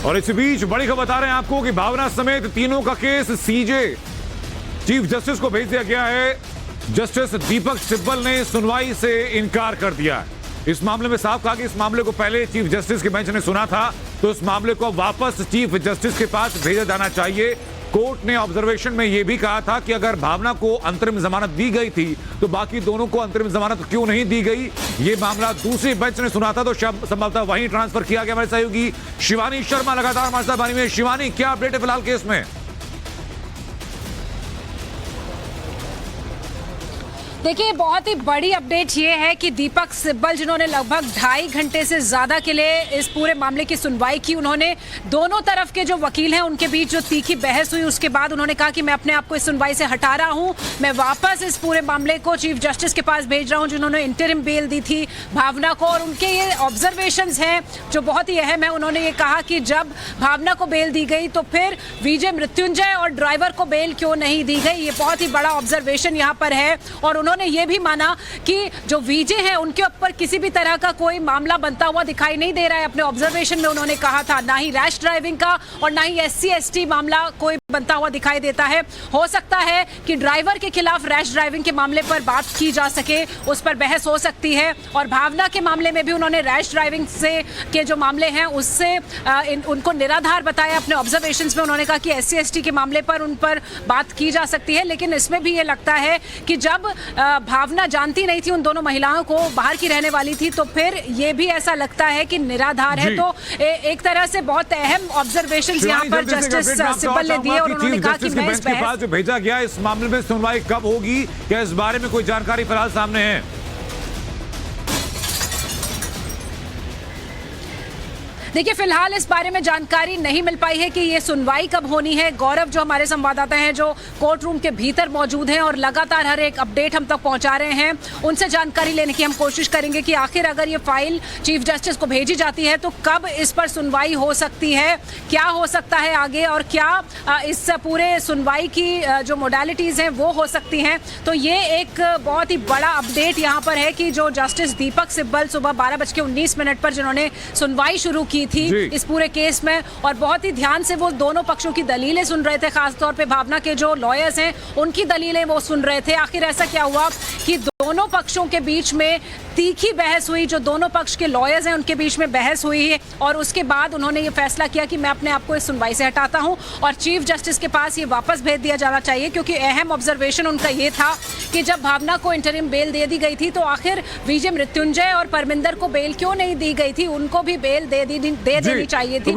और इस बीच बड़ी खबर बता रहे हैं आपको कि भावना समेत तीनों का केस सीजे चीफ जस्टिस को भेज दिया गया है। जस्टिस दीपक सिब्बल ने सुनवाई से इनकार कर दिया है। इस मामले में साफ कहा कि इस मामले को पहले चीफ जस्टिस के बेंच ने सुना था, तो इस मामले को वापस चीफ जस्टिस के पास भेजा जाना चाहिए। कोर्ट ने ऑब्जर्वेशन में यह भी कहा था कि अगर भावना को अंतरिम जमानत दी गई थी तो बाकी दोनों को अंतरिम जमानत क्यों नहीं दी गई। यह मामला दूसरी बेंच ने सुना था, तो संभवतः वहीं ट्रांसफर किया गया। हमारे सहयोगी शिवानी शर्मा लगातार हमारे साथ बनी हुई है। शिवानी, क्या अपडेट है फिलहाल केस में? देखिए, बहुत ही बड़ी अपडेट ये है कि दीपक सिब्बल, जिन्होंने लगभग 2.5 घंटे से ज्यादा के लिए इस पूरे मामले की सुनवाई की, उन्होंने दोनों तरफ के जो वकील हैं उनके बीच जो तीखी बहस हुई, उसके बाद उन्होंने कहा कि मैं अपने आप को इस सुनवाई से हटा रहा हूं, मैं वापस इस पूरे मामले को चीफ जस्टिस के पास भेज रहा हूं, जिन्होंने इंटरिम बेल दी थी भावना को। और उनके ये ऑब्जर्वेशंस हैं जो बहुत ही अहम है। उन्होंने ये कहा कि जब भावना को बेल दी गई तो फिर विजय मृत्युंजय और ड्राइवर को बेल क्यों नहीं दी गई। ये बहुत ही बड़ा ऑब्जर्वेशन यहाँ पर है। और उन्होंने ये भी माना कि जो विजय हैं उनके ऊपर किसी भी तरह का कोई मामला बनता हुआ दिखाई नहीं दे रहा है। अपने ऑब्जर्वेशन में उन्होंने कहा था ना ही रैश ड्राइविंग का और ना ही SC/ST मामला कोई बनता हुआ दिखाई देता है। हो सकता है कि ड्राइवर के खिलाफ रैश ड्राइविंग के मामले पर बात की जा सके, उस पर बहस हो सकती है। और भावना के मामले में भी उन्होंने रैश ड्राइविंग से के जो मामले हैं उससे उनको निराधार बताया। अपने ऑब्जर्वेशंस में उन्होंने कहा कि SC/ST के मामले पर उन पर बात की जा सकती है। लेकिन इसमें भी ये लगता है कि जब भावना जानती नहीं थी उन दोनों महिलाओं को, बाहर की रहने वाली थी, तो फिर ये भी ऐसा लगता है कि निराधार है। तो एक तरह से बहुत अहम ऑब्जर्वेशंस यहाँ पर जस्टिस सिब्बल ने दिए। और उन्होंने कहा कि मैं इस बहस जो भेजा गया इस मामले में सुनवाई कब होगी, क्या इस बारे में कोई जानकारी फिलहाल सामने है? देखिए, फिलहाल इस बारे में जानकारी नहीं मिल पाई है कि ये सुनवाई कब होनी है। गौरव, जो हमारे संवाददाता हैं जो कोर्ट रूम के भीतर मौजूद हैं और लगातार हर एक अपडेट हम तक पहुंचा रहे हैं, उनसे जानकारी लेने की हम कोशिश करेंगे कि आखिर अगर ये फाइल चीफ जस्टिस को भेजी जाती है तो कब इस पर सुनवाई हो सकती है, क्या हो सकता है आगे, और क्या इस पूरे सुनवाई की जो मोडालिटीज हैं वो हो सकती हैं। तो ये एक बहुत ही बड़ा अपडेट यहाँ पर है कि जो जस्टिस दीपक सिब्बल सुबह 12:19 पर जिन्होंने सुनवाई शुरू की थी इस पूरे केस में, और बहुत ही ध्यान से वो दोनों पक्षों की दलीलें सुन रहे थे, खासतौर पे भावना के जो लॉयर्स हैं उनकी दलीलें वो सुन रहे थे। आखिर ऐसा क्या हुआ कि दोनों पक्षों के बीच में तीखी बहस हुई, जो दोनों पक्ष के लॉयर्स हैं उनके बीच में बहस हुई है, और उसके बाद उन्होंने ये फैसला किया कि मैं अपने आप को इस सुनवाई से हटाता हूं और चीफ जस्टिस के पास ये वापस भेज दिया जाना चाहिए। क्योंकि अहम ऑब्जर्वेशन उनका ये था कि जब भावना को इंटरिम बेल दे दी गई थी तो आखिर विजय मृत्युंजय और परमिंदर को बेल क्यों नहीं दी गई थी, उनको भी बेल दे देनी चाहिए थी।